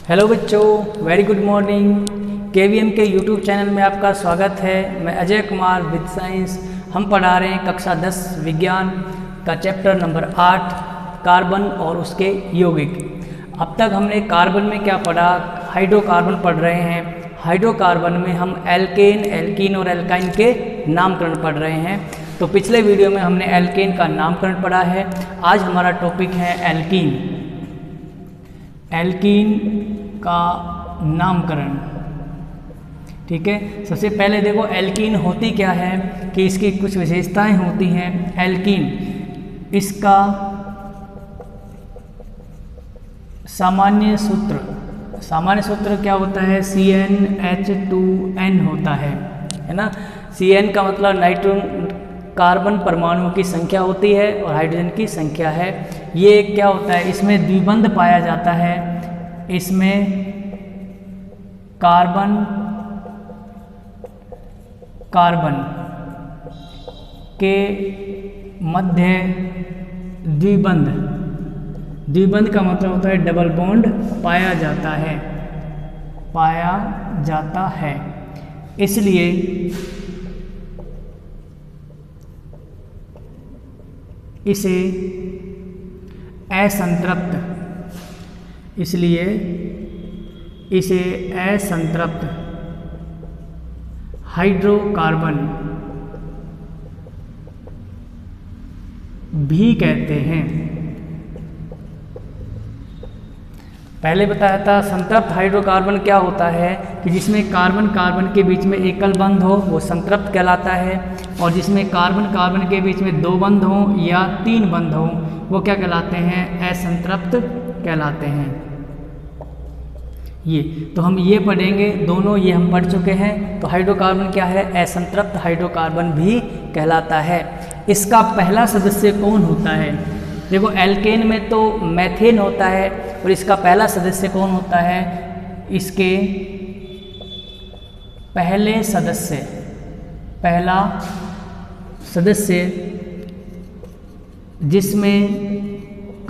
Hello बच्चों, very good morning. KVM के YouTube channel में आपका स्वागत है। मैं अजय कुमार विद साइंस। हम पढ़ा रहे हैं कक्षा 10 विज्ञान का चैप्टर नंबर 8 कार्बन और उसके यौगिक। अब तक हमने कार्बन में क्या पढ़ा, हाइड्रोकार्बन पढ़ रहे हैं। हाइड्रोकार्बन में हम एल्केन, एल्कीन और एल्काइन के नामकरण पढ़ रहे हैं। तो पिछले वीडियो में हमने एल्केन का नामकरण पढ़ा है। आज हमारा टॉपिक है एल्कीन। एल्कीन का नामकरण। ठीक है, सबसे पहले देखो एल्कीन होती क्या है कि इसकी कुछ विशेषताएं होती हैं। एल्कीन, इसका सामान्य सूत्र क्या होता है? CnH2n होता है ना। Cn का मतलब नाइट्रोजन कार्बन परमाणुओं की संख्या होती है और हाइड्रोजन की संख्या है। ये क्या होता है? इसमें द्विबंध पाया जाता है। इसमें कार्बन के मध्य द्विबंध का मतलब होता है डबल बॉन्ड पाया जाता है। इसलिए इसे असंतृप्त हाइड्रोकार्बन भी कहते हैं। पहले बताया था संतृप्त हाइड्रोकार्बन क्या होता है कि जिसमें कार्बन के बीच में एकल बंध हो वो संतृप्त कहलाता है, और जिसमें कार्बन के बीच में 2 बंध हो या 3 बंध हो वो क्या कहलाते हैं? असंतृप्त कहलाते हैं। ये तो हम ये पढ़ेंगे, दोनों ये हम पढ़ चुके हैं। तो हाइड्रोकार्बन क्या है? असंतृप्त हाइड्रोकार्बन भी कहलाता है। इसका पहला सदस्य कौन होता है? देखो एल्केन में तो मेथेन होता है, और इसका पहला सदस्य कौन होता है? इसके पहला सदस्य जिसमें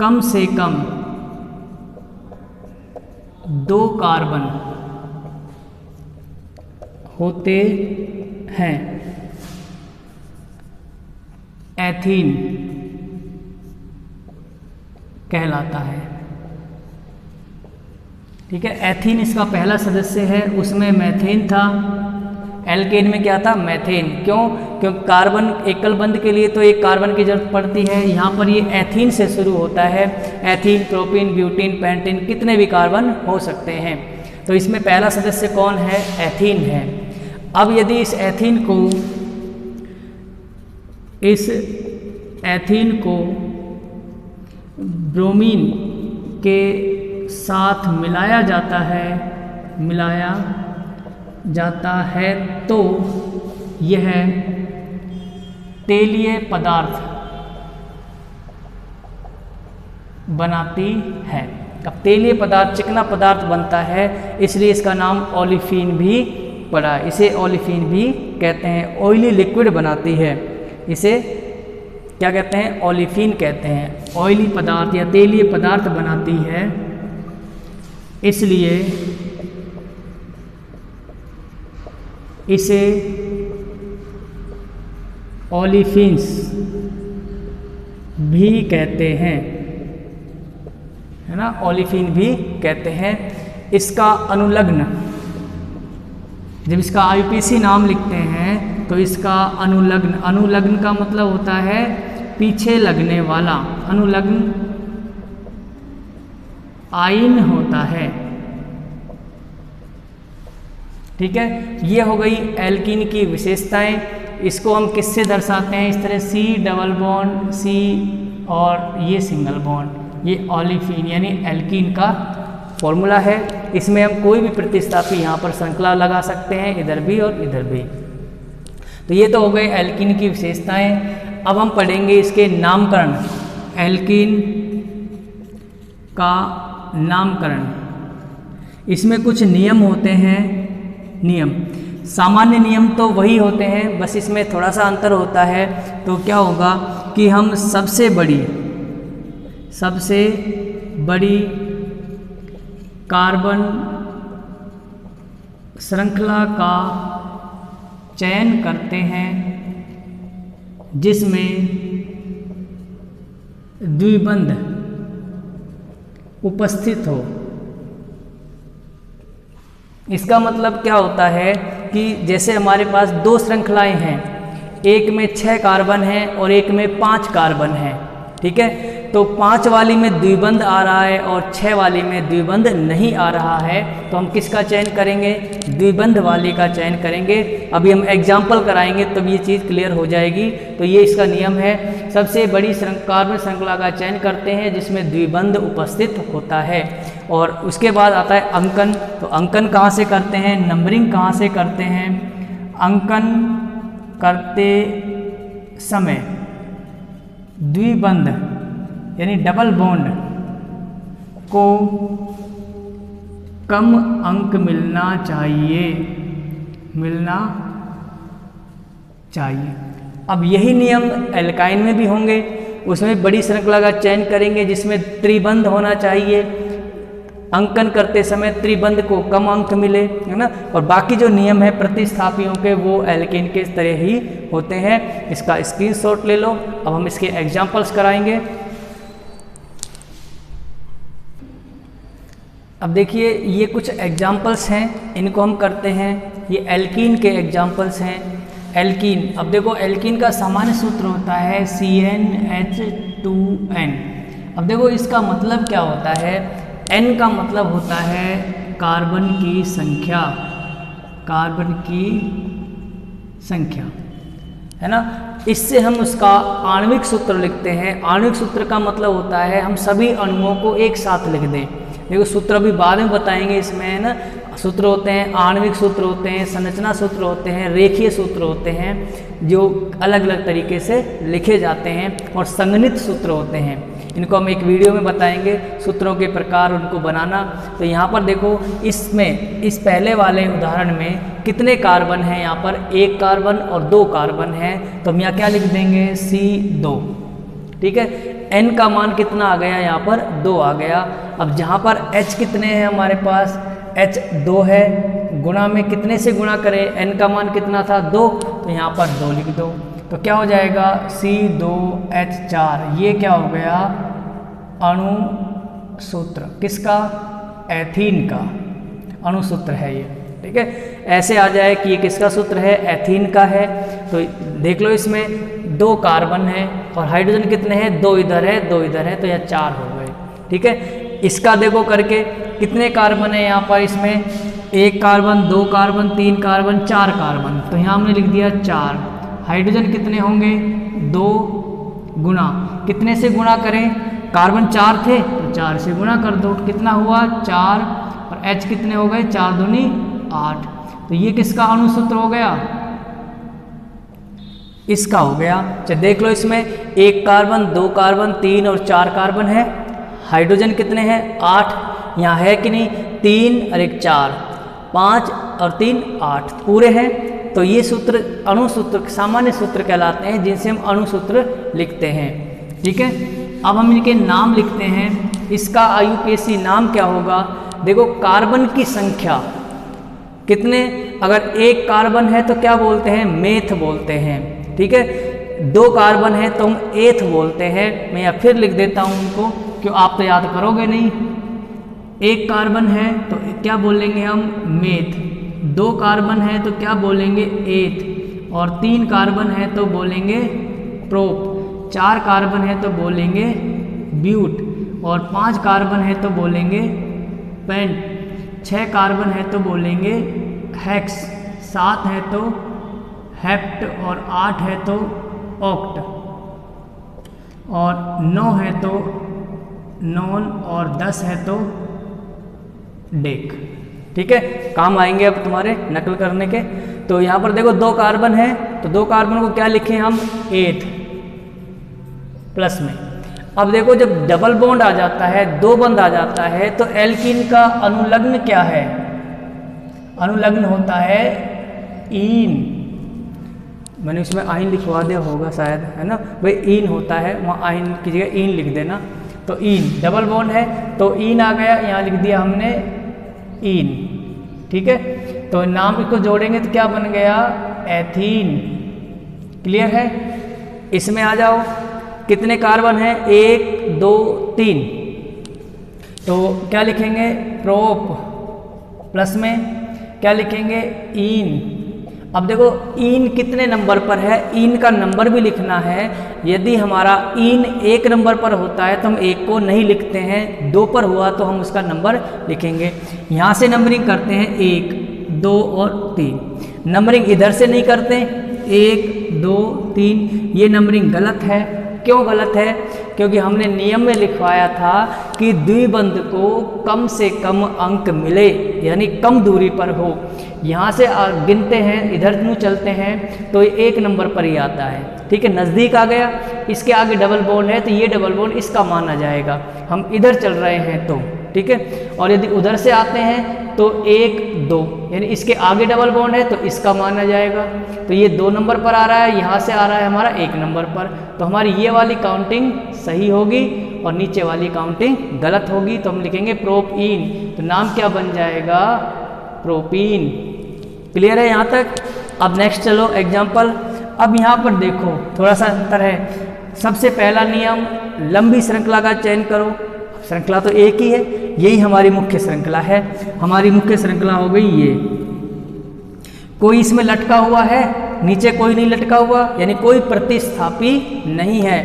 कम से कम 2 कार्बन होते हैं, एथीन कहलाता है। ठीक है, एथीन इसका पहला सदस्य है। उसमें मेथेन था, एल्केन में क्या था? मेथेन। क्योंकि कार्बन एकल बंध के लिए तो एक कार्बन की जरूरत पड़ती है। यहाँ पर ये एथीन से शुरू होता है। एथीन, प्रोपीन, ब्यूटीन, पेंटीन, कितने भी कार्बन हो सकते हैं। तो इसमें पहला सदस्य कौन है? एथीन है। अब यदि इस एथीन को ब्रोमीन के साथ मिलाया जाता है तो यह तेलीय पदार्थ बनाती है। अब तेलीय पदार्थ, चिकना पदार्थ बनता है, इसलिए इसका नाम ओलिफिन भी पड़ा। इसे ओलिफिन भी कहते हैं। ऑयली लिक्विड बनाती है, इसे क्या कहते हैं? ओलिफिन कहते हैं। ऑयली पदार्थ या तेलीय पदार्थ बनाती है, इसलिए इसे ओलिफिन्स भी कहते हैं, है ना। ओलिफिन भी कहते हैं। इसका अनुलग्न, जब इसका IUPAC नाम लिखते हैं तो इसका अनुलग्न का मतलब होता है पीछे लगने वाला। अनुलग्न आयन होता है। ठीक है, ये हो गई एल्कीन की विशेषताएं। इसको हम किससे दर्शाते हैं? इस तरह C डबल बॉन्ड C और ये सिंगल बॉन्ड, ये ओलिफिन यानी एल्कीन का फॉर्मूला है। इसमें हम कोई भी प्रतिस्थापी यहाँ पर श्रृंखला लगा सकते हैं, इधर भी और इधर भी। तो ये तो हो गए एल्कीन की विशेषताएं। अब हम पढ़ेंगे इसके नामकरण। एल्कीन का नामकरण, इसमें कुछ नियम होते हैं। सामान्य नियम तो वही होते हैं, बस इसमें थोड़ा सा अंतर होता है। तो क्या होगा कि हम सबसे बड़ी कार्बन श्रृंखला का चयन करते हैं जिसमें द्विबंध उपस्थित हो। इसका मतलब क्या होता है कि जैसे हमारे पास दो श्रृंखलाएं हैं, एक में 6 कार्बन है और एक में 5 कार्बन है, ठीक है। तो 5 वाली में द्विबंध आ रहा है और 6 वाली में द्विबंध नहीं आ रहा है, तो हम किसका चयन करेंगे? द्विबंध वाली का चयन करेंगे। अभी हम एग्जाम्पल कराएंगे तब ये चीज़ क्लियर हो जाएगी। तो ये इसका नियम है, सबसे बड़ी कार्बन श्रृंखला का चयन करते हैं जिसमें द्विबंध उपस्थित होता है। और उसके बाद आता है अंकन। तो अंकन कहाँ से करते हैं, नंबरिंग कहाँ से करते हैं? अंकन करते समय द्विबंध यानी डबल बॉन्ड को कम अंक मिलना चाहिए। अब यही नियम एल्काइन में भी होंगे, उसमें बड़ी श्रृंखला का चयन करेंगे जिसमें त्रिबंध होना चाहिए। अंकन करते समय त्रिबंध को कम अंक मिले, है ना। और बाकी जो नियम है प्रतिस्थापियों के वो एल्केन के तरह ही होते हैं। इसका स्क्रीनशॉट ले लो। अब हम इसके एग्जांपल्स कराएंगे। अब देखिए ये कुछ एग्जांपल्स हैं, इनको हम करते हैं। ये एल्कीन के एग्जांपल्स हैं। एल्कीन, अब देखो एल्कीन का सामान्य सूत्र होता है CnH2n। अब देखो इसका मतलब क्या होता है? N का मतलब होता है कार्बन की संख्या, है ना। इससे हम उसका आणविक सूत्र लिखते हैं। आणविक सूत्र का मतलब होता है हम सभी अणुओं को एक साथ लिख दें। देखो सूत्र अभी बाद में बताएंगे इसमें, है ना। सूत्र होते हैं, आणविक सूत्र होते हैं, संरचना सूत्र होते हैं, रेखीय सूत्र होते हैं जो अलग अलग तरीके से लिखे जाते हैं, और संगणित सूत्र होते हैं। इनको हम एक वीडियो में बताएंगे, सूत्रों के प्रकार उनको बनाना। तो यहाँ पर देखो इसमें इस पहले वाले उदाहरण में कितने कार्बन हैं? यहाँ पर 1 कार्बन और 2 कार्बन हैं। तो हम यहाँ क्या लिख देंगे? C2, ठीक है। N का मान कितना आ गया? यहाँ पर 2 आ गया। अब जहाँ पर H कितने हैं हमारे पास? H 2 है, गुणा में कितने से गुणा करें? N का मान कितना था? 2, तो यहाँ पर 2 लिख दो। तो क्या हो जाएगा? C2H4। ये क्या हो गया? अणु सूत्र किसका? एथीन का अणु सूत्र है ये, ठीक है। ऐसे आ जाए कि ये किसका सूत्र है? एथीन का है। तो देख लो इसमें 2 कार्बन है और हाइड्रोजन कितने हैं? 2 इधर है, 2 इधर है, तो यह 4 हो गए, ठीक है। इसका देखो करके कितने कार्बन है यहाँ पर? इसमें 1 कार्बन, 2 कार्बन, 3 कार्बन, 4 कार्बन। तो यहाँ हमने लिख दिया 4। हाइड्रोजन कितने होंगे? 2 गुणा, कितने से गुणा करें? कार्बन 4 थे तो 4 से गुणा कर दो, कितना हुआ? 4। और H कितने हो गए? 4 दूनी 8। तो ये किसका अणु सूत्र हो गया? इसका हो गया। चलिए देख लो इसमें 1 कार्बन, 2 कार्बन, 3 और 4 कार्बन है। हाइड्रोजन कितने हैं? 8। यहाँ है कि नहीं? 3 और 1 4, 5 और 3 8 पूरे हैं। तो ये सूत्र अणु सूत्र, सामान्य सूत्र कहलाते हैं जिनसे हम अणु सूत्र लिखते हैं, ठीक है। अब हम इनके नाम लिखते हैं। इसका IUPAC नाम क्या होगा? देखो कार्बन की संख्या कितने, अगर 1 कार्बन है तो क्या बोलते हैं? मेथ बोलते हैं, ठीक है। 2 कार्बन है तो हम एथ बोलते हैं। मैं या फिर लिख देता हूँ उनको, क्यों आप तो याद करोगे नहीं। 1 कार्बन है तो क्या बोलेंगे हम? मेथ। 2 कार्बन है तो क्या बोलेंगे? एथ। और 3 कार्बन है तो बोलेंगे प्रोप। 4 कार्बन है तो बोलेंगे ब्यूट। और 5 कार्बन है तो बोलेंगे पेंट। 6 कार्बन है तो बोलेंगे हेक्स। 7 है तो हेप्ट। और 8 है तो ऑक्ट। और 9 है तो नॉन। और 10 है तो डेक, ठीक है। काम आएंगे अब तुम्हारे नकल करने के। तो यहाँ पर देखो 2 कार्बन है तो 2 कार्बन को क्या लिखें हम? एथ प्लस में। अब देखो जब डबल बॉन्ड आ जाता है, 2 बंद आ जाता है, तो एल्कीन का अनुलग्न क्या है? अनुलग्न होता है ईन। मैंने उसमें आइन लिखवा दिया होगा शायद, है ना भाई। ईन होता है, वहाँ आइन की जगह ईन लिख देना। तो ईन डबल बॉन्ड है तो ईन आ गया, यहाँ लिख दिया हमने ईन। ठीक है, तो नाम को जोड़ेंगे तो क्या बन गया, एथीन। क्लियर है। इसमें आ जाओ, कितने कार्बन हैं, 1 2 3, तो क्या लिखेंगे, प्रोप, प्लस में क्या लिखेंगे, ईन। अब देखो ईन कितने नंबर पर है, ईन का नंबर भी लिखना है। यदि हमारा ईन 1 नंबर पर होता है तो हम 1 को नहीं लिखते हैं, 2 पर हुआ तो हम उसका नंबर लिखेंगे। यहाँ से नंबरिंग करते हैं 1 2 और 3, नंबरिंग इधर से नहीं करते 1 2 3, ये नंबरिंग गलत है। क्यों गलत है, क्योंकि हमने नियम में लिखवाया था कि द्विबंध को कम से कम अंक मिले, यानी कम दूरी पर हो। यहाँ से गिनते हैं, इधर न्यू चलते हैं तो ये 1 नंबर पर ही आता है। ठीक है, नज़दीक आ गया, इसके आगे डबल बॉन्ड है तो ये डबल बॉन्ड इसका माना जाएगा। हम इधर चल रहे हैं तो ठीक है, और यदि उधर से आते हैं तो 1 2, यानी इसके आगे डबल बॉन्ड है तो इसका माना जाएगा। तो ये 2 नंबर पर आ रहा है, यहाँ से आ रहा है हमारा 1 नंबर पर, तो हमारी ये वाली काउंटिंग सही होगी और नीचे वाली काउंटिंग गलत होगी। तो हम लिखेंगे प्रोपीन, तो नाम क्या बन जाएगा, प्रोपीन। क्लियर है यहाँ तक। अब नेक्स्ट चलो एग्जाम्पल। अब यहाँ पर देखो थोड़ा सा अंतर है। सबसे पहला नियम, लंबी श्रृंखला का चयन करो। श्रृंखला तो एक ही है, यही हमारी मुख्य श्रृंखला है। हमारी मुख्य श्रृंखला हो गई ये, कोई इसमें लटका हुआ है, नीचे कोई नहीं लटका हुआ, यानी कोई प्रतिस्थापी नहीं है।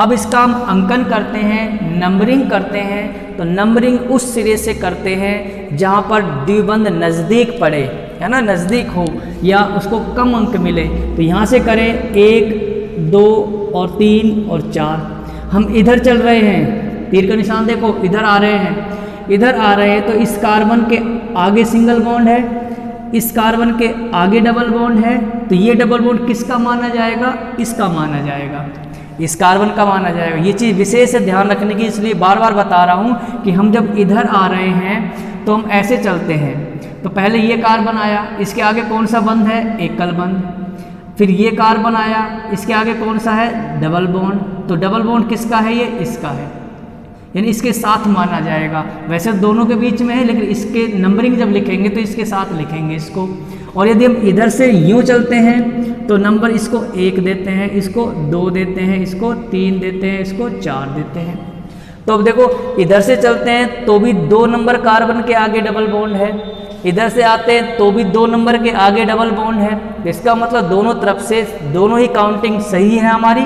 अब इसका हम अंकन करते हैं, नंबरिंग करते हैं, तो नंबरिंग उस सिरे से करते हैं जहाँ पर द्विबंध नज़दीक पड़े, है ना, नज़दीक हो या उसको कम अंक मिले। तो यहाँ से करें 1 2 और 3 और 4। हम इधर चल रहे हैं, तीर का निशान देखो, इधर आ रहे हैं, इधर आ रहे हैं तो इस कार्बन के आगे सिंगल बॉन्ड है, इस कार्बन के आगे डबल बॉन्ड है, तो ये डबल बॉन्ड किसका माना जाएगा, इसका माना जाएगा, इस कार्बन का माना जाएगा। ये चीज़ विशेष ध्यान रखने की, इसलिए बार बार बता रहा हूँ कि हम जब इधर आ रहे हैं तो हम ऐसे चलते हैं। तो पहले ये कार्बन आया, इसके आगे कौन सा बंध है, एकल बंध। फिर ये कार्बन आया, इसके आगे कौन सा है, डबल बॉन्ड। तो डबल बॉन्ड किसका है, ये इसका है, यानी इसके साथ माना जाएगा। वैसे दोनों के बीच में है, लेकिन इसके नंबरिंग जब लिखेंगे तो इसके साथ लिखेंगे इसको। और यदि हम इधर से यूँ चलते हैं तो नंबर इसको 1 देते हैं, इसको 2 देते हैं, इसको 3 देते हैं, इसको 4 देते हैं। तो अब देखो इधर से चलते हैं तो भी 2 नंबर कार्बन के आगे डबल बॉन्ड है, इधर से आते हैं तो भी 2 नंबर के आगे डबल बॉन्ड है। इसका मतलब दोनों तरफ से दोनों ही काउंटिंग सही है हमारी,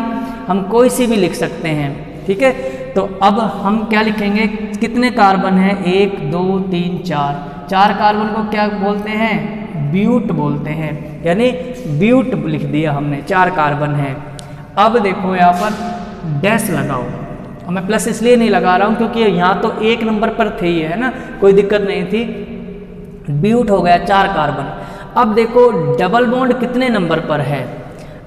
हम कोई सी भी लिख सकते हैं। ठीक है, तो अब हम क्या लिखेंगे, कितने कार्बन हैं, 1 2 3 4। 4 कार्बन को क्या बोलते हैं, ब्यूट बोलते हैं, यानी ब्यूट लिख दिया हमने, 4 कार्बन है। अब देखो यहाँ पर डैश लगाओ, मैं प्लस इसलिए नहीं लगा रहा हूँ क्योंकि यहाँ तो 1 नंबर पर थे ही, है ना, कोई दिक्कत नहीं थी। ब्यूट हो गया 4 कार्बन। अब देखो डबल बॉन्ड कितने नंबर पर है,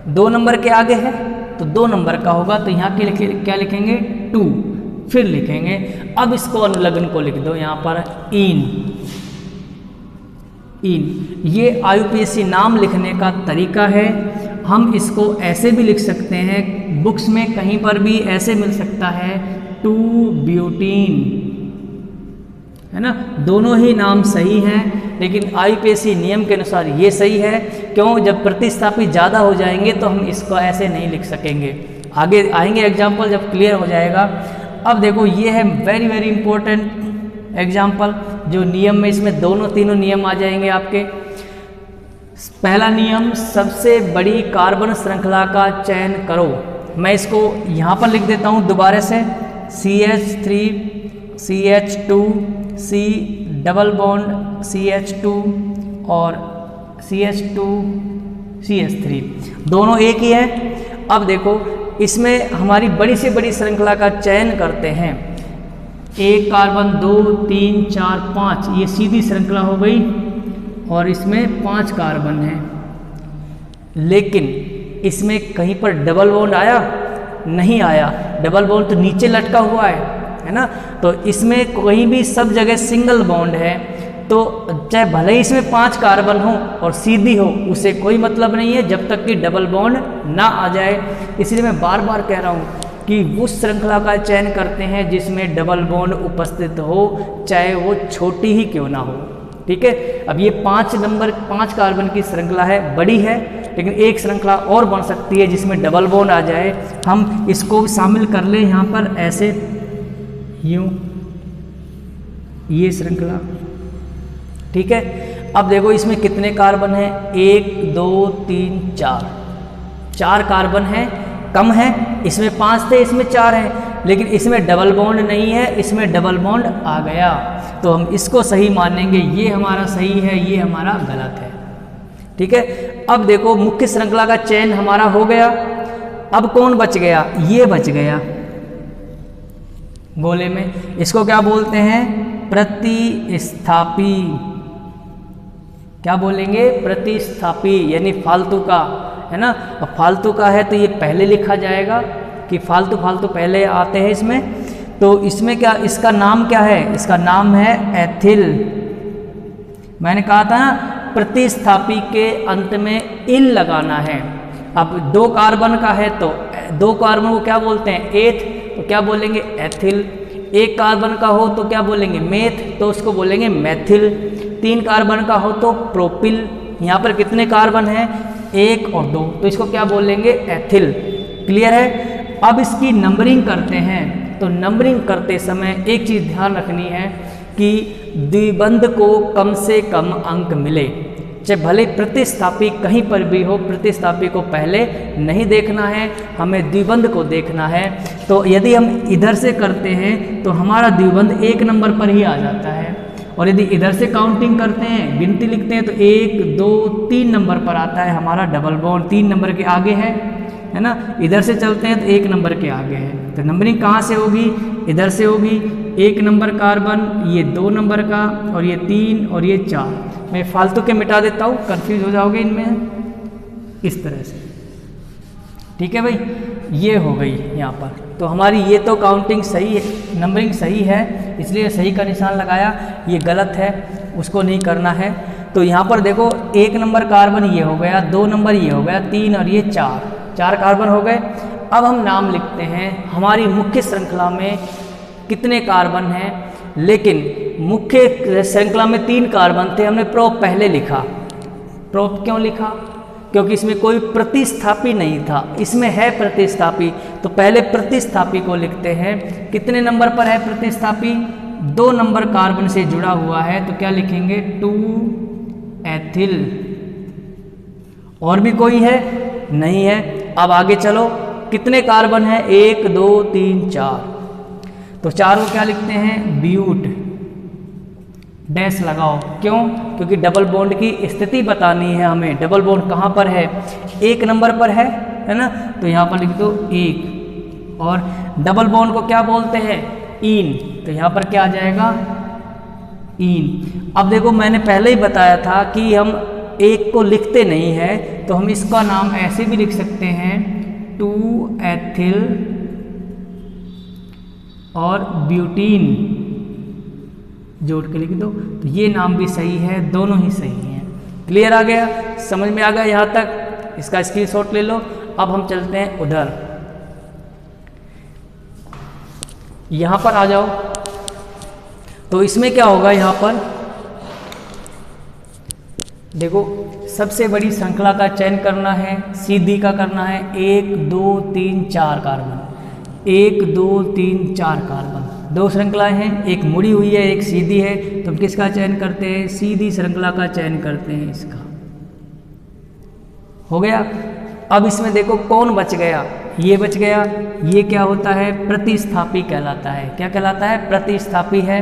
2 नंबर के आगे है तो 2 नंबर का होगा, तो यहाँ के क्या लिखेंगे, 2, फिर लिखेंगे। अब इसको अनुलग्न को लिख दो यहाँ पर, इन। ये IUPAC नाम लिखने का तरीका है। हम इसको ऐसे भी लिख सकते हैं, बुक्स में कहीं पर भी ऐसे मिल सकता है, 2-ब्यूटीन, है ना। दोनों ही नाम सही हैं, लेकिन IUPAC नियम के अनुसार ये सही है। क्यों, जब प्रतिस्थापी ज़्यादा हो जाएंगे तो हम इसको ऐसे नहीं लिख सकेंगे। आगे आएंगे एग्जाम्पल जब क्लियर हो जाएगा। अब देखो ये है वेरी वेरी इंपॉर्टेंट एग्जाम्पल, जो नियम में इसमें तीनों नियम आ जाएंगे आपके। पहला नियम, सबसे बड़ी कार्बन श्रृंखला का चयन करो। मैं इसको यहाँ पर लिख देता हूँ दोबारा से, CH3 CH2 C double bond CH2 और CH2 CH3, दोनों एक ही है। अब देखो इसमें हमारी बड़ी से बड़ी श्रृंखला का चयन करते हैं, 1 कार्बन 2 3 4 5, ये सीधी श्रृंखला हो गई और इसमें 5 कार्बन हैं। लेकिन इसमें कहीं पर डबल बॉन्ड आया, नहीं आया, डबल बॉन्ड तो नीचे लटका हुआ है ना। तो इसमें कहीं भी सब जगह सिंगल बॉन्ड है, तो चाहे भले ही इसमें 5 कार्बन हो और सीधी हो, उसे कोई मतलब नहीं है जब तक कि डबल बॉन्ड ना आ जाए। इसलिए मैं बार बार कह रहा हूँ कि उस श्रृंखला का चयन करते हैं जिसमें डबल बॉन्ड उपस्थित हो, चाहे वो छोटी ही क्यों ना हो। ठीक है। अब ये 5 कार्बन की श्रृंखला है, बड़ी है, लेकिन एक श्रृंखला और बन सकती है जिसमें डबल बॉन्ड आ जाए। हम इसको शामिल कर लें यहाँ पर ऐसे, यूं, ये श्रृंखला, ठीक है। अब देखो इसमें कितने कार्बन हैं, 1 2 3 4 कार्बन हैं, कम है। इसमें 5 थे, इसमें 4 हैं, लेकिन इसमें डबल बॉन्ड नहीं है, इसमें डबल बॉन्ड आ गया, तो हम इसको सही मानेंगे। ये हमारा सही है, ये हमारा गलत है, ठीक है। अब देखो मुख्य श्रृंखला का चयन हमारा हो गया। अब कौन बच गया, ये बच गया गोले में। इसको क्या बोलते हैं, प्रतिस्थापी। क्या बोलेंगे, प्रतिस्थापी, यानी फालतू का, है ना। अब फालतू का है तो ये पहले लिखा जाएगा कि फालतू पहले आते हैं इसमें। तो इसमें क्या, इसका नाम क्या है, इसका नाम है एथिल। मैंने कहा था ना, प्रतिस्थापी के अंत में इल लगाना है। अब 2 कार्बन का है तो 2 कार्बन को क्या बोलते हैं, एथ, तो क्या बोलेंगे, एथिल। 1 कार्बन का हो तो क्या बोलेंगे, मेथ, तो उसको बोलेंगे मैथिल। 3 कार्बन का हो तो प्रोपिल। यहाँ पर कितने कार्बन हैं, 1 और 2, तो इसको क्या बोलेंगे, एथिल। क्लियर है। अब इसकी नंबरिंग करते हैं। तो नंबरिंग करते समय एक चीज़ ध्यान रखनी है कि द्विबंध को कम से कम अंक मिले, चाहे भले प्रतिस्थापी कहीं पर भी हो, प्रतिस्थापी को पहले नहीं देखना है, हमें द्विबंध को देखना है। तो यदि हम इधर से करते हैं तो हमारा द्विबंध 1 नंबर पर ही आ जाता है, और यदि इधर से काउंटिंग करते हैं, गिनती लिखते हैं, तो 1 2 3 नंबर पर आता है हमारा डबल बॉन्ड, 3 नंबर के आगे है ना। इधर से चलते हैं तो 1 नंबर के आगे है। तो नंबरिंग कहाँ से होगी, इधर से होगी। 1 नंबर कार्बन, ये 2 नंबर का, और ये 3 और ये 4। मैं फालतू के मिटा देता हूँ, कंफ्यूज हो जाओगे इनमें, इस तरह से, ठीक है भाई। ये हो गई यहाँ पर। तो हमारी ये तो काउंटिंग सही है, नंबरिंग सही है, इसलिए सही का निशान लगाया। ये गलत है, उसको नहीं करना है। तो यहाँ पर देखो 1 नंबर कार्बन ये हो गया, 2 नंबर ये हो गया, 3 और ये 4 कार्बन हो गए। अब हम नाम लिखते हैं हमारी मुख्य श्रृंखला में कितने कार्बन हैं, लेकिन मुख्य श्रृंखला में 3 कार्बन थे, हमने प्रोप पहले लिखा। प्रोप क्यों लिखा, क्योंकि इसमें कोई प्रतिस्थापी नहीं था, इसमें है प्रतिस्थापी, तो पहले प्रतिस्थापी को लिखते हैं। कितने नंबर पर है प्रतिस्थापी, 2 नंबर कार्बन से जुड़ा हुआ है, तो क्या लिखेंगे, 2 एथिल। और भी कोई है, नहीं है। अब आगे चलो, कितने कार्बन है, 1 2 3 4, तो 4 को क्या लिखते हैं, ब्यूट। डैश लगाओ, क्यों, क्योंकि डबल बॉन्ड की स्थिति बतानी है हमें। डबल बॉन्ड कहाँ पर है, 1 नंबर पर है ना, तो यहाँ पर लिख दो 1। और डबल बॉन्ड को क्या बोलते हैं, इन, तो यहाँ पर क्या आ जाएगा, इन। अब देखो मैंने पहले ही बताया था कि हम 1 को लिखते नहीं है, तो हम इसका नाम ऐसे भी लिख सकते हैं, 2 एथिल और ब्यूटीन, जोड़ के लिख दो, तो ये नाम भी सही है, दोनों ही सही हैं। क्लियर आ गया, समझ में आ गया यहाँ तक, इसका स्क्रीनशॉट ले लो। अब हम चलते हैं उधर, यहाँ पर आ जाओ। तो इसमें क्या होगा, यहाँ पर देखो सबसे बड़ी श्रृंखला का चयन करना है, सीधी का करना है। 1 2 3 4 कार्बन, 1 2 3 4 कार्बन, 2 श्रृंखलाएं हैं, एक मुड़ी हुई है, एक सीधी है, तो हम किसका चयन करते हैं, सीधी श्रृंखला का चयन करते हैं। इसका हो गया। अब इसमें देखो कौन बच गया, ये बच गया। ये क्या होता है, प्रतिस्थापी कहलाता है। क्या कहलाता है, प्रतिस्थापी है।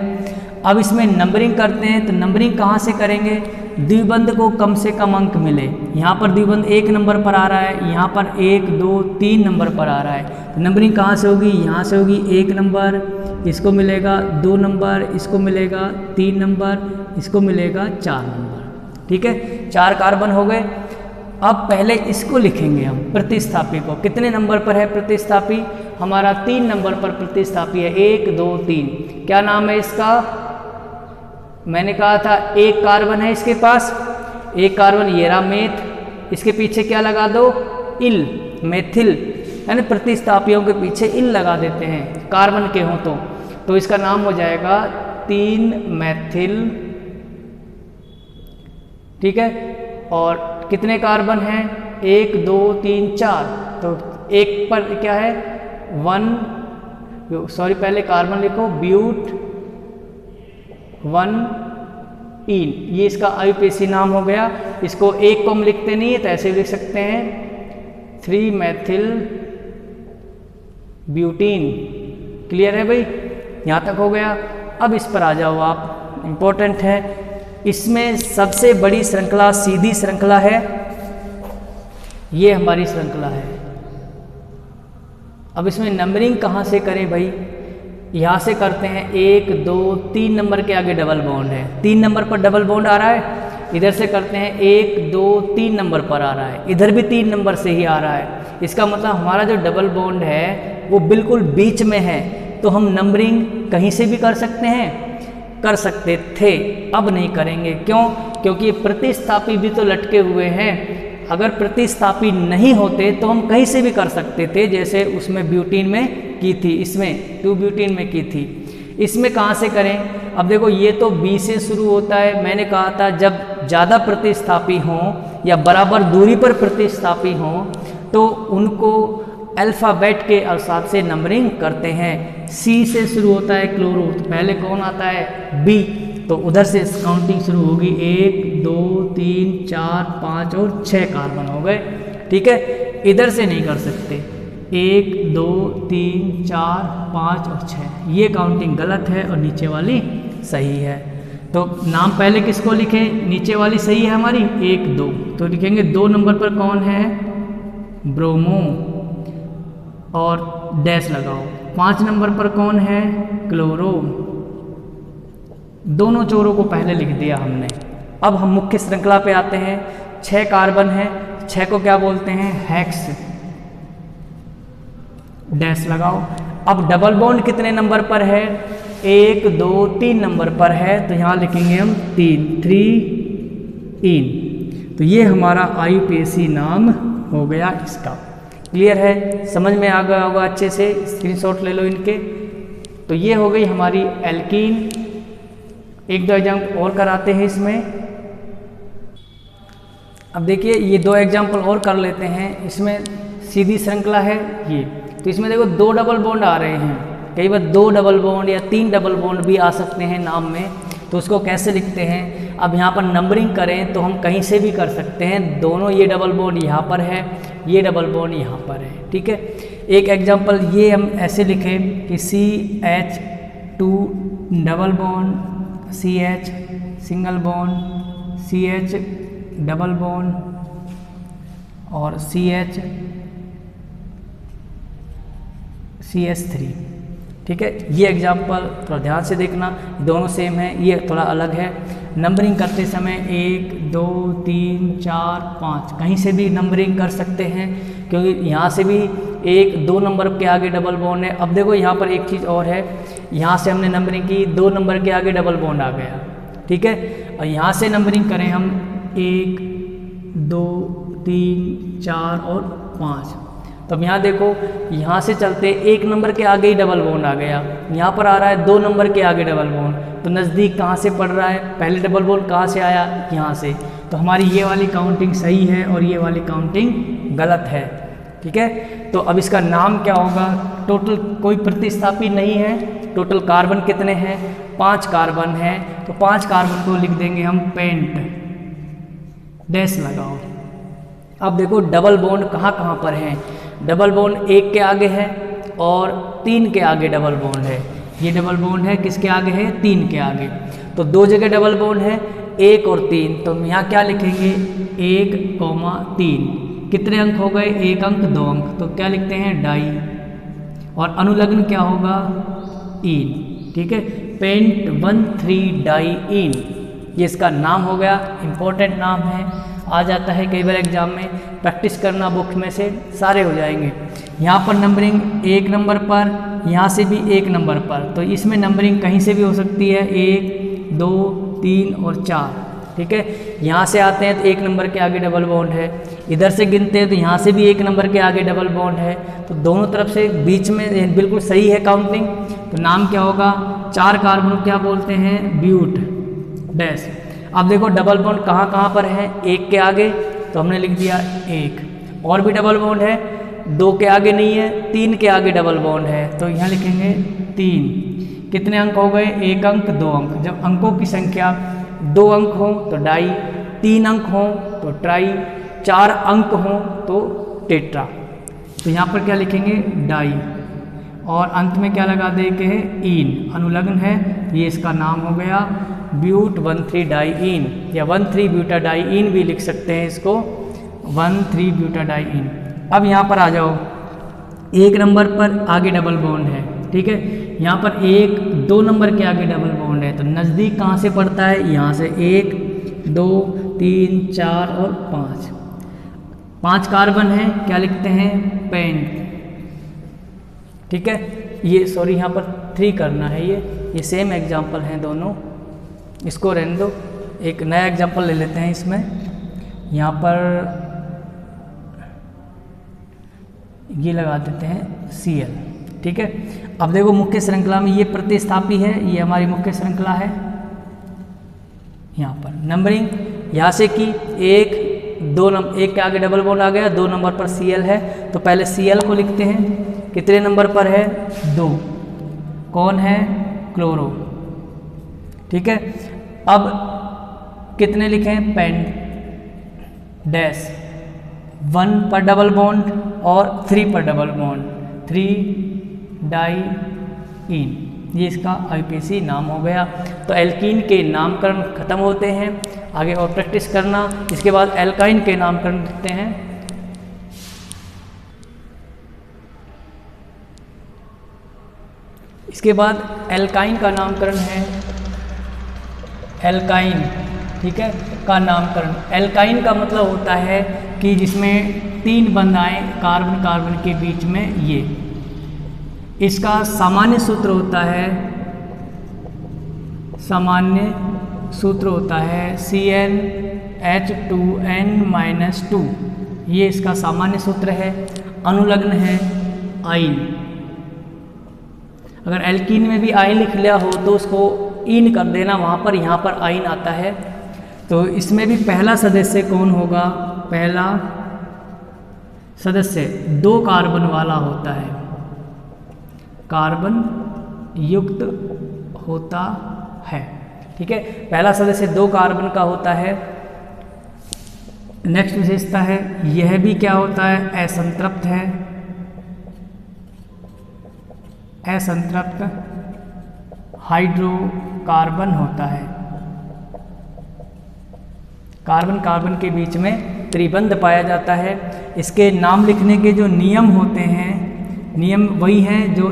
अब इसमें नंबरिंग करते हैं, तो नंबरिंग कहाँ से करेंगे, द्विबंध को कम से कम अंक मिले। यहाँ पर द्विबंध 1 नंबर पर आ रहा है, यहाँ पर 1 2 3 नंबर पर आ रहा है, तो नंबरिंग कहाँ से होगी, यहाँ से होगी। 1 नंबर इसको मिलेगा, 2 नंबर इसको मिलेगा, 3 नंबर इसको मिलेगा, 4 नंबर। ठीक है, 4 कार्बन हो गए। अब पहले इसको लिखेंगे हम, प्रतिस्थापी को। कितने नंबर पर है प्रतिस्थापी, हमारा 3 नंबर पर प्रतिस्थापी है, 1 2 3। क्या नाम है इसका, मैंने कहा था 1 कार्बन है इसके पास, 1 कार्बन ये रहा मेथ, इसके पीछे क्या लगा दो, इल, मेथिल, यानी प्रतिस्थापियों के पीछे इल लगा देते हैं, कार्बन के हों तो इसका नाम हो जाएगा 3 मैथिल ठीक है। और कितने कार्बन हैं, 1 2 3 4, तो एक पर क्या है 1, सॉरी पहले कार्बन लिखो, ब्यूट 1 इन, ये इसका IUPAC नाम हो गया। इसको एक को हम लिखते नहीं है तो ऐसे भी लिख सकते हैं 3 मेथिल ब्यूटीन। क्लियर है भाई, यहाँ तक हो गया। अब इस पर आ जाओ आप, इम्पोर्टेंट है। इसमें सबसे बड़ी श्रृंखला सीधी श्रृंखला है, ये हमारी श्रृंखला है। अब इसमें नंबरिंग कहाँ से करें भाई, यहाँ से करते हैं। 1 2 3 नंबर के आगे डबल बॉन्ड है, 3 नंबर पर डबल बॉन्ड आ रहा है। इधर से करते हैं 1 2 3 नंबर पर आ रहा है, इधर भी 3 नंबर से ही आ रहा है। इसका मतलब हमारा जो डबल बॉन्ड है वो बिल्कुल बीच में है, तो हम नंबरिंग कहीं से भी कर सकते हैं, कर सकते थे, अब नहीं करेंगे। क्यों? क्योंकि प्रतिस्थापी भी तो लटके हुए हैं। अगर प्रतिस्थापी नहीं होते तो हम कहीं से भी कर सकते थे, जैसे उसमें ब्यूटीन में की थी, इसमें 2 ब्यूटीन में की थी। इसमें कहाँ से करें? अब देखो ये तो B से शुरू होता है। मैंने कहा था जब ज़्यादा प्रतिस्थापी हों या बराबर दूरी पर प्रतिस्थापी हों तो उनको अल्फ़ाबेट के हिसाब से नंबरिंग करते हैं। C से शुरू होता है क्लोरो, तो पहले कौन आता है? B, तो उधर से काउंटिंग शुरू होगी। 1 2 3 4 5 और 6 कार्बन हो गए। ठीक है, इधर से नहीं कर सकते। 1 2 3 4 5 और 6, ये काउंटिंग गलत है और नीचे वाली सही है। तो नाम पहले किसको लिखें? नीचे वाली सही है हमारी 1 2, तो लिखेंगे 2 नंबर पर कौन है? ब्रोमो और डैश लगाओ। 5 नंबर पर कौन है? क्लोरो। दोनों चोरों को पहले लिख दिया हमने। अब हम मुख्य श्रृंखला पे आते हैं। 6 कार्बन है, 6 को क्या बोलते हैं? हेक्स। डैश लगाओ। अब डबल बॉन्ड कितने नंबर पर है? 1 2 3 नंबर पर है, तो यहाँ लिखेंगे हम 3 इन। तो ये हमारा IUPAC नाम हो गया इसका। क्लियर है, समझ में आ गया होगा अच्छे से, स्क्रीनशॉट ले लो इनके। तो ये हो गई हमारी एल्कीन। 1-2 एग्जाम्पल और कराते हैं इसमें। अब देखिए ये 2 एग्जाम्पल और कर लेते हैं। इसमें सीधी श्रृंखला है ये, तो इसमें देखो 2 डबल बॉन्ड आ रहे हैं। कई बार 2 डबल बॉन्ड या 3 डबल बॉन्ड भी आ सकते हैं नाम में, तो उसको कैसे लिखते हैं? अब यहाँ पर नंबरिंग करें तो हम कहीं से भी कर सकते हैं। दोनों, ये डबल बॉन्ड यहाँ पर है, ये डबल बॉन्ड यहाँ पर है। ठीक है, एक एग्जांपल ये हम ऐसे लिखें कि CH2 double bond, CH single bond, CH double bond और CH3। ठीक है, ये एग्जाम्पल थोड़ा ध्यान से देखना, दोनों सेम है, ये थोड़ा अलग है। नंबरिंग करते समय 1 2 3 4 5 कहीं से भी नंबरिंग कर सकते हैं, क्योंकि यहाँ से भी 1 2 नंबर के आगे डबल बॉन्ड है। अब देखो यहाँ पर एक चीज़ और है, यहाँ से हमने नंबरिंग की, 2 नंबर के आगे डबल बॉन्ड आ गया। ठीक है, और यहाँ से नंबरिंग करें हम 1 2 3 4 और 5, तो अब यहाँ देखो, यहाँ से चलते 1 नंबर के आगे ही डबल बॉन्ड आ गया, यहाँ पर आ रहा है 2 नंबर के आगे डबल बॉन्ड, तो नज़दीक कहाँ से पड़ रहा है? पहले डबल बॉन्ड कहाँ से आया? यहाँ से। तो हमारी ये वाली काउंटिंग सही है और ये वाली काउंटिंग गलत है। ठीक है, तो अब इसका नाम क्या होगा? टोटल कोई प्रतिस्थापी नहीं है। टोटल कार्बन कितने हैं? 5 कार्बन है, तो 5 कार्बन को लिख देंगे हम पेंट। डैश लगाओ। अब देखो डबल बॉन्ड कहाँ कहाँ पर हैं? डबल बॉन्ड 1 के आगे है और 3 के आगे डबल बॉन्ड है। ये डबल बॉन्ड है किसके आगे है? 3 के आगे। तो 2 जगह डबल बॉन्ड है, 1 और 3, तो हम यहाँ क्या लिखेंगे? 1, 3। कितने अंक हो गए? 1 अंक, 2 अंक, तो क्या लिखते हैं? डाई। और अनुलग्न क्या होगा? इन। ठीक है, पेंट 1,3 डाई इन, ये इसका नाम हो गया। इम्पोर्टेंट नाम है, आ जाता है कई बार एग्जाम में, प्रैक्टिस करना बुक में से सारे हो जाएंगे। यहाँ पर नंबरिंग 1 नंबर पर, यहाँ से भी 1 नंबर पर, तो इसमें नंबरिंग कहीं से भी हो सकती है, 1 2 3 और 4। ठीक है, यहाँ से आते हैं तो 1 नंबर के आगे डबल बॉन्ड है, इधर से गिनते हैं तो यहाँ से भी 1 नंबर के आगे डबल बॉन्ड है, तो दोनों तरफ से बीच में बिल्कुल सही है काउंटिंग। तो नाम क्या होगा? 4 कार्बन क्या बोलते हैं? ब्यूट। डैश। अब देखो डबल बॉन्ड कहाँ कहाँ पर है, एक के आगे तो हमने लिख दिया एक, और भी डबल बॉन्ड है, दो के आगे नहीं है, तीन के आगे डबल बॉन्ड है तो यहाँ लिखेंगे तीन। कितने अंक हो गए, एक अंक दो अंक। जब अंकों की संख्या दो अंक हो तो डाई, तीन अंक हो तो ट्राई, चार अंक हो तो टेट्रा। तो यहाँ पर क्या लिखेंगे, डाई, और अंत में क्या लगा देंगे, इन, अनुलग्न है, ये इसका नाम हो गया ब्यूट 1,3 डाईइन, या 1,3 ब्यूटाडाईइन भी लिख सकते हैं इसको, 1,3 ब्यूटाडाईइन। अब यहाँ पर आ जाओ, एक नंबर पर आगे डबल बॉन्ड है, ठीक है, यहाँ पर एक दो नंबर के आगे डबल बॉन्ड है, तो नज़दीक कहाँ से पड़ता है, यहाँ से 1 2 3 4 और 5, 5 कार्बन है, क्या लिखते हैं, पेंट, ठीक है। ये सॉरी यहाँ पर 3 करना है, ये सेम एग्जाम्पल हैं दोनों, इसको रहने दो, एक नया एग्जाम्पल ले लेते हैं इसमें। यहाँ पर ये लगा देते हैं Cl, ठीक है। अब देखो मुख्य श्रृंखला में ये प्रतिस्थापी है, ये हमारी मुख्य श्रृंखला है। यहाँ पर नंबरिंग यहाँ से कि एक दो नंबर, एक के आगे डबल बॉन्ड आ गया, 2 नंबर पर Cl है, तो पहले Cl को लिखते हैं, कितने नंबर पर है, 2, कौन है, क्लोरो, ठीक है। अब कितने लिखें, पेंट डैश, 1 पर डबल बॉन्ड और 3 पर डबल बॉन्ड, 3 डाईइन, ये इसका IUPAC नाम हो गया। तो एल्कीन के नामकरण खत्म होते हैं, आगे और प्रैक्टिस करना। इसके बाद एल्काइन के नामकरण लिखते हैं। इसके बाद एल्काइन का नामकरण है, एल्काइन, ठीक है, का नामकरण। एल्काइन का मतलब होता है कि जिसमें 3 बंध आए कार्बन कार्बन के बीच में, ये इसका सामान्य सूत्र होता है, सामान्य सूत्र होता है CnH2n-2, ये इसका सामान्य सूत्र है। अनुलग्न है आइन, अगर एल्कीन में भी आइन लिख लिया हो तो उसको इन कर देना वहाँ पर, यहाँ पर आइन आता है। तो इसमें भी पहला सदस्य कौन होगा, पहला सदस्य 2 कार्बन वाला होता है, कार्बन युक्त होता है, ठीक है। पहला सदस्य 2 कार्बन का होता है। नेक्स्ट विशेषता है, यह भी क्या होता है, असंतृप्त है, असंतृप्त हाइड्रोकार्बन होता है। कार्बन कार्बन के बीच में त्रिबंध पाया जाता है। इसके नाम लिखने के जो नियम होते हैं, नियम वही हैं जो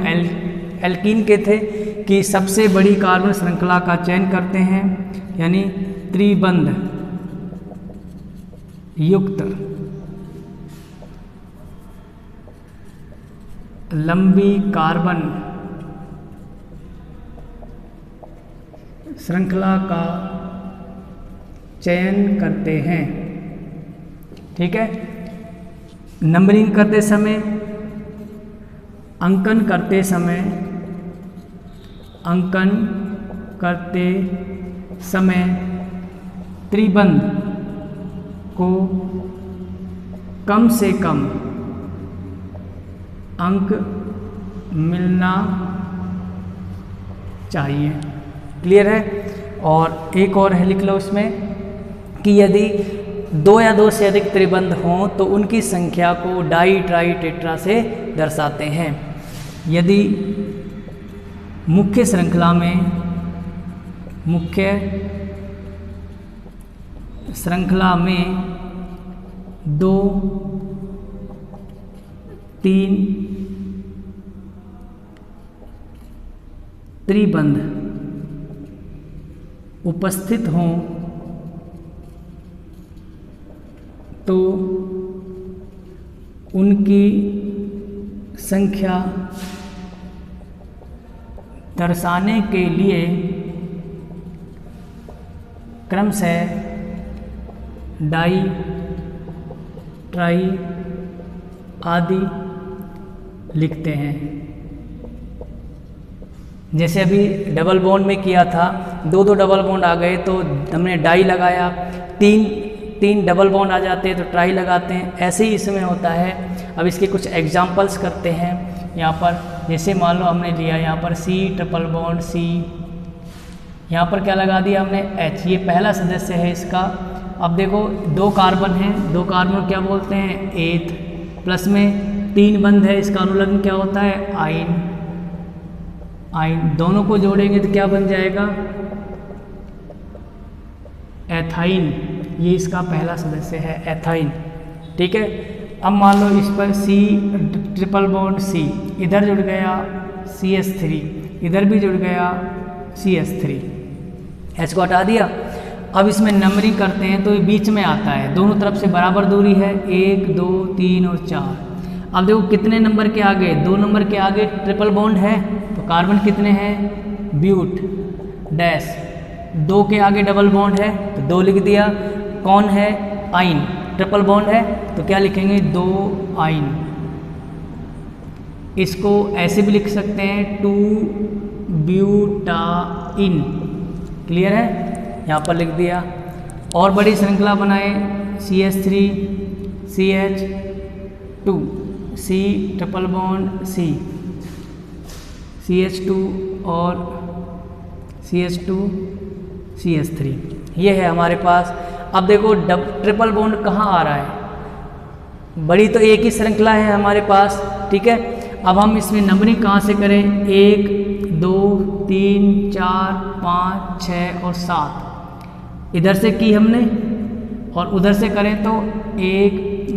एल्कीन के थे, कि सबसे बड़ी कार्बन श्रृंखला का चयन करते हैं, यानी त्रिबंध युक्त लंबी कार्बन श्रृंखला का चयन करते हैं, ठीक है। नंबरिंग करते समय, अंकन करते समय, अंकन करते समय त्रिबंध को कम से कम अंक मिलना चाहिए। क्लियर है। और एक और है, लिख लो इसमें कि यदि 2 या 2 से अधिक त्रिबंध हों तो उनकी संख्या को डाई ट्राई टेट्रा से दर्शाते हैं। यदि मुख्य श्रृंखला में 2 3 त्रिबंध उपस्थित हों तो उनकी संख्या दर्शाने के लिए क्रमशः डाई, ट्राई आदि लिखते हैं। जैसे अभी डबल बॉन्ड में किया था, दो दो डबल बॉन्ड आ गए तो हमने डाई लगाया, तीन डबल बॉन्ड आ जाते हैं तो ट्राई लगाते हैं, ऐसे ही इसमें होता है। अब इसके कुछ एग्जांपल्स करते हैं यहाँ पर। जैसे मान लो हमने लिया यहाँ पर C ट्रिपल बॉन्ड C, यहाँ पर क्या लगा दिया हमने H, ये पहला सदस्य है इसका। अब देखो दो कार्बन हैं, दो कार्बन क्या बोलते हैं एथ, प्लस में 3 बंध है, इसका अनुलग्न क्या होता है आइन। दोनों को जोड़ेंगे तो क्या बन जाएगा एथाइन, ये इसका पहला सदस्य है एथाइन। ठीक है, अब मान लो इस पर C ट्रिपल बॉन्ड C, इधर जुड़ गया CH3, इधर भी जुड़ गया CH3, H को हटा दिया। अब इसमें नंबरिंग करते हैं तो ये बीच में आता है, दोनों तरफ से बराबर दूरी है, 1 2 3 और 4। अब देखो कितने नंबर के आगे, 2 नंबर के आगे ट्रिपल बॉन्ड है तो कार्बन कितने हैं ब्यूट डैश, 2 के आगे डबल बॉन्ड है तो 2 लिख दिया। कौन है आइन, ट्रिपल बॉन्ड है तो क्या लिखेंगे 2 आइन। इसको ऐसे भी लिख सकते हैं 2 ब्यूटाइन। क्लियर है, यहाँ पर लिख दिया। और बड़ी श्रृंखला बनाए CH3 CH2 C triple bond C CH2 और CH2 CH3, ये है हमारे पास। अब देखो ट्रिपल बॉन्ड कहाँ आ रहा है, बड़ी तो एक ही श्रृंखला है हमारे पास। ठीक है, अब हम इसमें नंबरिंग कहाँ से करें, 1 2 3 4 5 6 और 7 इधर से की हमने, और उधर से करें तो 1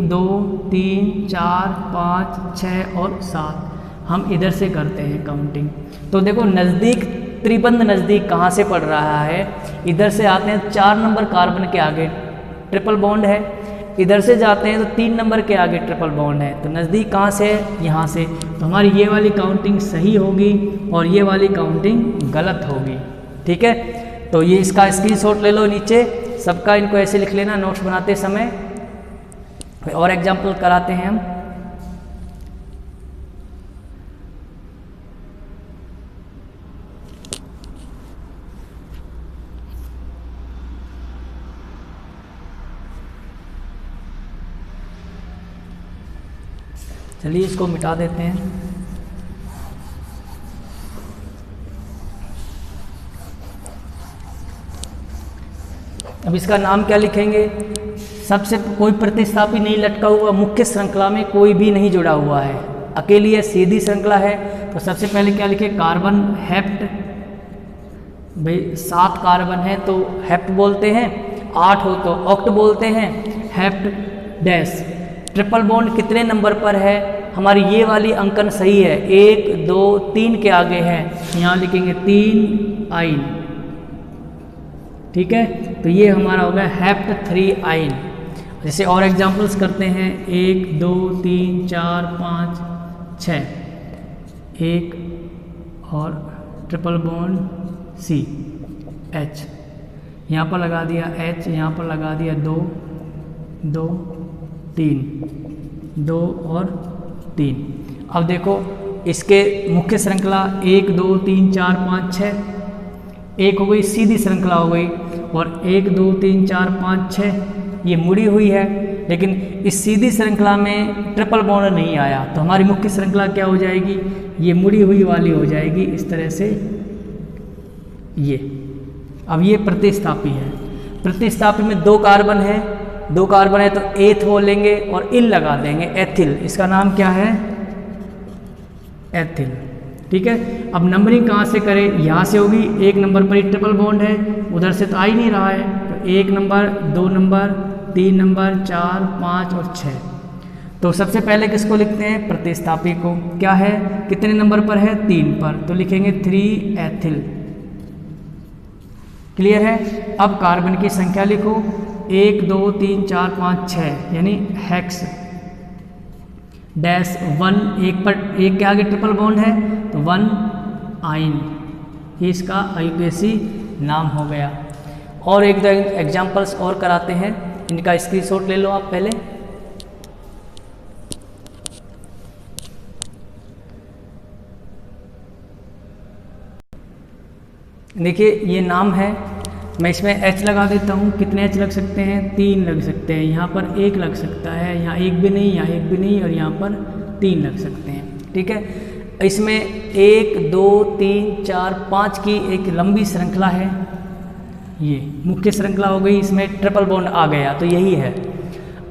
2 3 4 5 6 और 7 हम इधर से करते हैं काउंटिंग। तो देखो नज़दीक त्रिबंध नज़दीक कहाँ से पड़ रहा है, इधर से आते हैं 4 नंबर कार्बन के आगे ट्रिपल बॉन्ड है, इधर से जाते हैं तो 3 नंबर के आगे ट्रिपल बॉन्ड है, तो नज़दीक कहाँ से है यहाँ से। तो हमारी ये वाली काउंटिंग सही होगी और ये वाली काउंटिंग गलत होगी। ठीक है, तो ये इसका स्क्रीनशॉट ले लो नीचे सबका, इनको ऐसे लिख लेना नोट्स बनाते समय। और एग्जाम्पल कराते हैं हम। चलिए इसको मिटा देते हैं। अब इसका नाम क्या लिखेंगे, सबसे कोई प्रतिस्थापी नहीं लटका हुआ, मुख्य श्रृंखला में कोई भी नहीं जुड़ा हुआ है, अकेली है, सीधी श्रृंखला है। तो सबसे पहले क्या लिखे, कार्बन हेप्ट, भाई 7 कार्बन है तो हेप्ट बोलते हैं, 8 हो तो ऑक्ट बोलते हैं, हेप्ट डैश। ट्रिपल बॉन्ड कितने नंबर पर है, हमारी ये वाली अंकन सही है, 1 2 3 के आगे है, यहाँ लिखेंगे 3 आइन। ठीक है, तो ये हमारा हो गया हेप्ट 3 आइन। जैसे और एग्जांपल्स करते हैं, 1 2 3 4 5 6, 1 और ट्रिपल बॉन्ड C H, यहाँ पर लगा दिया H, यहाँ पर लगा दिया 2 2 3 2 और 3। अब देखो इसके मुख्य श्रृंखला 1 2 3 4 5 6, एक हो गई सीधी श्रृंखला हो गई, और 1 2 3 4 5 6 ये मुड़ी हुई है, लेकिन इस सीधी श्रृंखला में ट्रिपल बॉन्ड नहीं आया, तो हमारी मुख्य श्रृंखला क्या हो जाएगी, ये मुड़ी हुई वाली हो जाएगी इस तरह से ये। अब ये प्रतिस्थापी है, प्रतिस्थापी में 2 कार्बन है, 2 कार्बन है तो एथ बोलेंगे और इल लगा देंगे, एथिल। इसका नाम क्या है, एथिल। ठीक है, अब नंबरिंग कहाँ से करें, यहाँ से होगी, 1 नंबर पर ही ट्रिपल बॉन्ड है, उधर से तो आ ही नहीं रहा है, तो 1 नंबर 2 नंबर 3 नंबर 4 5 और 6। तो सबसे पहले किसको लिखते हैं, प्रतिस्थापी को। क्या है, कितने नंबर पर है, 3 पर, तो लिखेंगे 3 एथिल। क्लियर है। अब कार्बन की संख्या लिखो, 1 2 3 4 5 6 यानी हेक्स डैश 1, एक के आगे ट्रिपल बॉन्ड है तो 1 आइन, ये इसका IUPAC नाम हो गया। और एक दो एग्जांपल्स और कराते हैं, इनका स्क्रीनशॉट ले लो आप पहले। देखिए ये नाम है, मैं इसमें H लगा देता हूँ। कितने H लग सकते हैं? 3 लग सकते हैं। यहाँ पर 1 लग सकता है, यहाँ 1 भी नहीं, यहाँ 1 भी नहीं, और यहाँ पर 3 लग सकते हैं। ठीक है, इसमें 1 2 3 4 5 की एक लंबी श्रृंखला है, ये मुख्य श्रृंखला हो गई, इसमें ट्रिपल बॉन्ड आ गया, तो यही है।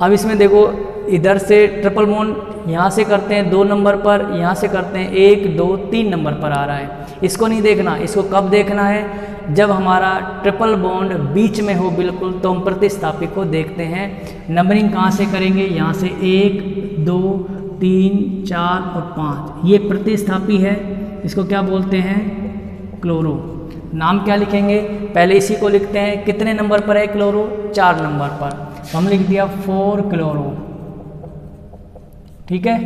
अब इसमें देखो इधर से ट्रिपल बॉन्ड यहाँ से करते हैं 2 नंबर पर, यहाँ से करते हैं 1 2 3 नंबर पर आ रहा है। इसको नहीं देखना, इसको कब देखना है? जब हमारा ट्रिपल बॉन्ड बीच में हो बिल्कुल, तो हम प्रतिस्थापी को देखते हैं। नंबरिंग कहाँ से करेंगे? यहाँ से 1 2 3 4 और 5, ये प्रतिस्थापी है। इसको क्या बोलते हैं? क्लोरो। नाम क्या लिखेंगे? पहले इसी को लिखते हैं। कितने नंबर पर है क्लोरो? 4 नंबर पर, तो हम लिख दिया 4 क्लोरो। ठीक है,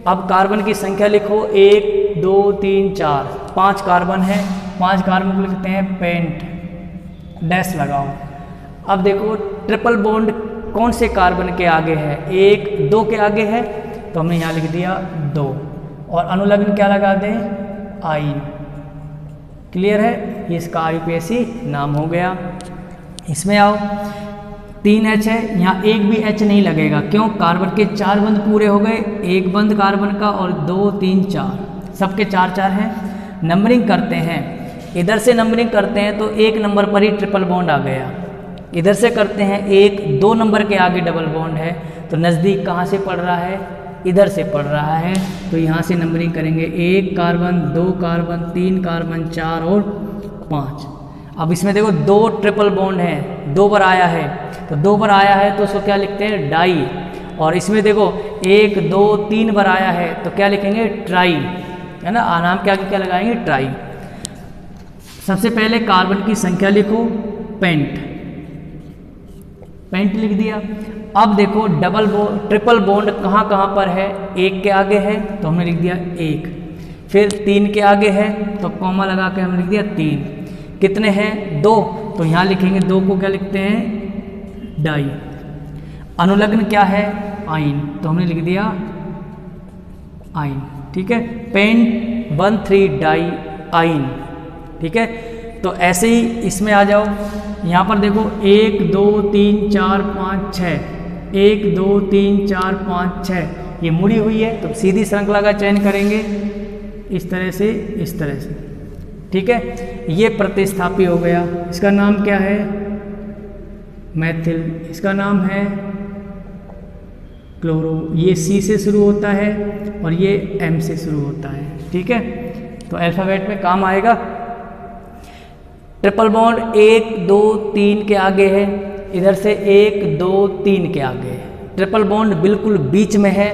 अब कार्बन की संख्या लिखो, 1 2 3 4, 5 कार्बन है, 5 कार्बन को लिखते हैं पेंट, डैश लगाओ। अब देखो ट्रिपल बॉन्ड कौन से कार्बन के आगे है? 1 2 के आगे है, तो हमने यहाँ लिख दिया 2, और अनुलग्न क्या लगा दें? आइन। क्लियर है, ये इसका IUPAC नाम हो गया। इसमें आओ, 3 H है, यहाँ एक भी H नहीं लगेगा, क्यों? कार्बन के 4 बंध पूरे हो गए, एक बंध कार्बन का, और 2 3 4, सबके 4 4 हैं। नंबरिंग करते हैं, इधर से नंबरिंग करते हैं तो 1 नंबर पर ही ट्रिपल बॉन्ड आ गया। इधर से करते हैं 1 2 नंबर के आगे डबल बॉन्ड है, तो नज़दीक कहाँ से पड़ रहा है? इधर से पड़ रहा है, तो यहाँ से नंबरिंग करेंगे 1 कार्बन 2 कार्बन 3 कार्बन 4 और 5। अब इसमें देखो 2 ट्रिपल बॉन्ड है, 2 बार आया है, तो 2 बार आया है तो उसको क्या लिखते हैं? डाई। और इसमें देखो 1 2 3 बार आया है, तो क्या लिखेंगे? ट्राई, है ना। नाम के आगे क्या लगाएंगे? ट्राई। सबसे पहले कार्बन की संख्या लिखो, पेंट, पेंट लिख दिया। अब देखो ट्रिपल बॉन्ड कहाँ कहाँ पर है? 1 के आगे है, तो हमने लिख दिया 1, फिर 3 के आगे है, तो कॉमा लगा के हमने लिख दिया 3। कितने हैं? 2, तो यहाँ लिखेंगे 2 को क्या लिखते हैं? डाई। अनुलग्न क्या है? आइन, तो हमने लिख दिया आइन। ठीक है, पेंट 1 3 डाई आइन। ठीक है, तो ऐसे ही इसमें आ जाओ। यहाँ पर देखो 1 2 3 4 5 6, 1 2 3 4 5 6, ये मुड़ी हुई है, तो सीधी श्रृंखला का चयन करेंगे, इस तरह से, इस तरह से। ठीक है, ये प्रतिस्थापी हो गया। इसका नाम क्या है? मैथिल। इसका नाम है क्लोरो। ये C से शुरू होता है और ये M से शुरू होता है। ठीक है, तो अल्फ़ाबेट में काम आएगा। ट्रिपल बॉन्ड 1 2 3 के आगे है, इधर से 1 2 3 के आगे है। ट्रिपल बॉन्ड बिल्कुल बीच में है,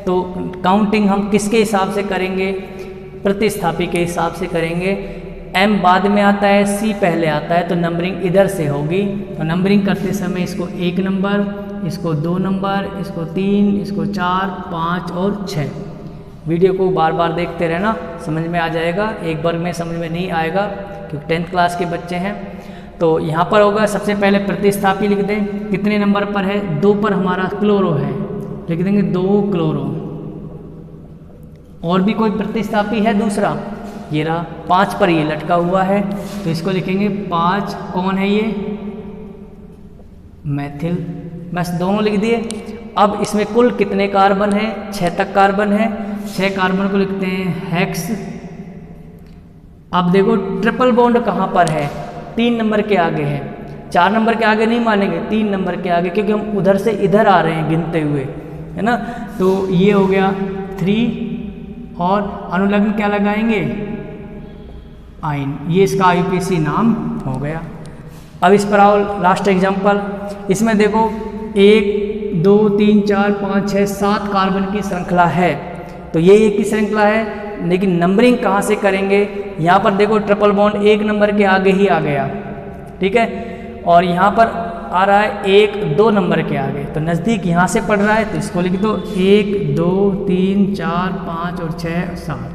तो काउंटिंग हम किसके हिसाब से करेंगे? प्रतिस्थापी के हिसाब से करेंगे। M बाद में आता है, C पहले आता है, तो नंबरिंग इधर से होगी। तो नंबरिंग करते समय इसको 1 नंबर, इसको 2 नंबर, इसको 3, इसको 4 5 और 6। वीडियो को बार बार देखते रहना, समझ में आ जाएगा। एक बार में समझ में नहीं आएगा क्योंकि 10th क्लास के बच्चे हैं। तो यहाँ पर होगा, सबसे पहले प्रतिस्थापी लिख दें। कितने नंबर पर है? 2 पर हमारा क्लोरो है, लिख देंगे 2 क्लोरो। और भी कोई प्रतिस्थापी है दूसरा? ये रहा, 5 पर ये लटका हुआ है, तो इसको लिखेंगे 5। कौन है ये? मैथिल। बस दोनों लिख दिए। अब इसमें कुल कितने कार्बन हैं? 6 तक कार्बन है। 6 कार्बन को लिखते हैं हेक्स। अब देखो ट्रिपल बॉन्ड कहाँ पर है? 3 नंबर के आगे है। 4 नंबर के आगे नहीं मानेंगे, 3 नंबर के आगे, क्योंकि हम उधर से इधर आ रहे हैं गिनते हुए, है ना। तो ये हो गया 3, और अनुलग्न क्या लगाएंगे? आइन। ये इसका IUPAC नाम हो गया। अब इस पर आओ, लास्ट एग्जांपल। इसमें देखो 1 2 3 4 5 6 7 कार्बन की श्रृंखला है, तो ये एक ही श्रृंखला है, लेकिन नंबरिंग कहाँ से करेंगे? यहाँ पर देखो ट्रिपल बॉन्ड 1 नंबर के आगे ही आ गया, ठीक है, और यहाँ पर आ रहा है 1 2 नंबर के आगे, तो नज़दीक यहाँ से पड़ रहा है, तो इसको लिख दो 1 2 3 4 5 और 6 और 7।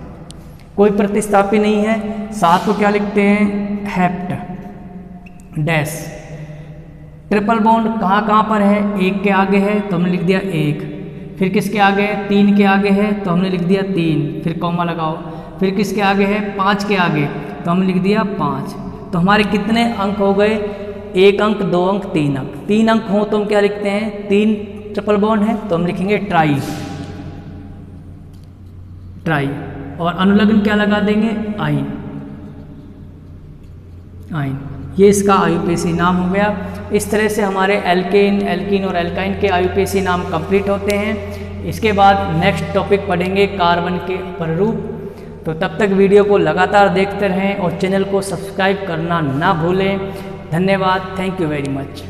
कोई प्रतिस्थापी नहीं है। 7 को क्या लिखते हैं? Hept dash. ट्रिपल बॉन्ड कहाँ कहाँ पर है? 1 के आगे है, तो हमने लिख दिया 1। फिर किसके आगे है? 3 के आगे है, तो हमने लिख दिया 3, फिर कॉमा लगाओ। फिर किसके आगे है? 5 के आगे, तो हमने लिख दिया 5। तो हमारे कितने अंक हो गए, 1 अंक, 2 अंक, 3 अंक। 3 अंक हो तो हम क्या लिखते हैं, 3 ट्रिपल बॉन्ड है तो हम लिखेंगे ट्राई, ट्राई। और अनुलग्न क्या लगा देंगे, आइन, आइन। ये इसका आयुपेशी नाम हो गया। इस तरह से हमारे एल्केन, एल्कीन और एल्काइन के आयुपेशी नाम कंप्लीट होते हैं। इसके बाद नेक्स्ट टॉपिक पढ़ेंगे कार्बन के पररूप। तो तब तक वीडियो को लगातार देखते रहें और चैनल को सब्सक्राइब करना ना भूलें। धन्यवाद, थैंक यू वेरी मच।